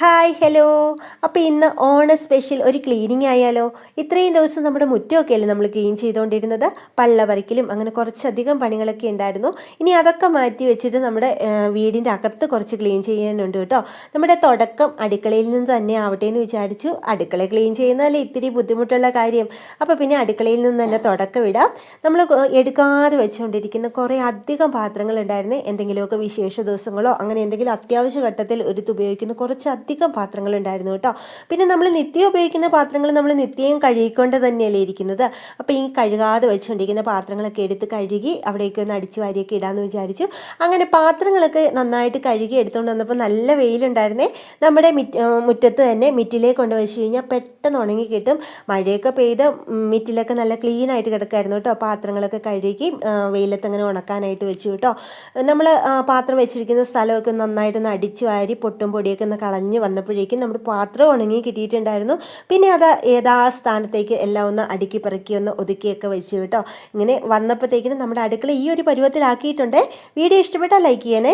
Hi hello. അപ്പോൾ ഇന്ന് ഓണ സ്പെഷ്യൽ ഒരു ക്ലീനിങ് ആയാലോ? ഇത്രയും ദിവസം നമ്മുടെ മുറ്റമൊക്കെ അല്ലേ നമ്മൾ ക്ലീൻ ചെയ്തുകൊണ്ടിരുന്നത്. പള്ള പറിക്കലും അങ്ങനെ കുറച്ചധികം പണികളൊക്കെ ഉണ്ടായിരുന്നു. ഇനി അതൊക്കെ മാറ്റി വെച്ചിട്ട് നമ്മുടെ വീടിൻ്റെ അകത്ത് കുറച്ച് ക്ലീൻ ചെയ്യാനുണ്ട് കേട്ടോ. നമ്മുടെ തുടക്കം അടുക്കളയിൽ നിന്ന് തന്നെ ആവട്ടെ എന്ന് വിചാരിച്ചു. അടുക്കള ക്ലീൻ ചെയ്യുന്നതല്ലേ ഇത്തിരി ബുദ്ധിമുട്ടുള്ള കാര്യം. അപ്പോൾ പിന്നെ അടുക്കളയിൽ നിന്ന് തന്നെ തുടക്കം ഇടാം. നമ്മൾ എടുക്കാതെ വെച്ചുകൊണ്ടിരിക്കുന്ന കുറേ അധികം പാത്രങ്ങൾ ഉണ്ടായിരുന്നു. എന്തെങ്കിലുമൊക്കെ വിശേഷ ദിവസങ്ങളോ അങ്ങനെ എന്തെങ്കിലും അത്യാവശ്യ ഘട്ടത്തിൽ എടുത്ത് ഉപയോഗിക്കുന്ന കുറച്ചധികം പാത്രങ്ങൾ ഉണ്ടായിരുന്നു കേട്ടോ. പിന്നെ നമ്മൾ നിത്യം ഉപയോഗിക്കുന്ന പാത്രങ്ങൾ നമ്മൾ നിത്യം കഴുകിക്കൊണ്ട് തന്നെയല്ലേ ഇരിക്കുന്നത്. അപ്പോൾ ഈ കഴുകാതെ വെച്ചുകൊണ്ടിരിക്കുന്ന പാത്രങ്ങളൊക്കെ എടുത്ത് കഴുകി അവിടേക്ക് ഒന്ന് അടിച്ചു വാരിയൊക്കെ ഇടാമെന്ന് വിചാരിച്ചു. അങ്ങനെ പാത്രങ്ങളൊക്കെ നന്നായിട്ട് കഴുകി എടുത്തുകൊണ്ട് വന്നപ്പോൾ നല്ല വെയിലുണ്ടായിരുന്നേ. നമ്മുടെ മുറ്റത്ത് തന്നെ മിറ്റിലേക്ക് കൊണ്ട് വെച്ച് കഴിഞ്ഞാൽ പെട്ടെന്ന് ഉണങ്ങി കിട്ടും. മഴയൊക്കെ പെയ്ത് മിറ്റിലൊക്കെ നല്ല ക്ലീൻ ആയിട്ട് കിടക്കായിരുന്നു കേട്ടോ. പാത്രങ്ങളൊക്കെ കഴുകി വെയിലത്ത് അങ്ങനെ ഉണക്കാനായിട്ട് വെച്ചു കേട്ടോ. നമ്മൾ പാത്രം വെച്ചിരിക്കുന്ന സ്ഥലമൊക്കെ നന്നായിട്ടൊന്ന് അടിച്ചു വാരി പൊട്ടും പൊടിയൊക്കെ ഒന്ന് കളഞ്ഞ് വന്നപ്പോഴേക്കും നമ്മുടെ പാത്രം ഉണങ്ങി കിട്ടിയിട്ടുണ്ടായിരുന്നു. പിന്നെ അത് സ്ഥാനത്തേക്ക് എല്ലാം ഒന്ന് അടുക്കി പെറുക്കി ഒന്ന് ഒതുക്കിയൊക്കെ വെച്ചു കേട്ടോ. ഇങ്ങനെ വന്നപ്പോഴത്തേക്കിനും നമ്മുടെ അടുക്കള ഈ ഒരു പരുവത്തിലാക്കിയിട്ടുണ്ട്. വീഡിയോ ഇഷ്ടപ്പെട്ടാൽ ലൈക്ക് ചെയ്യണേ.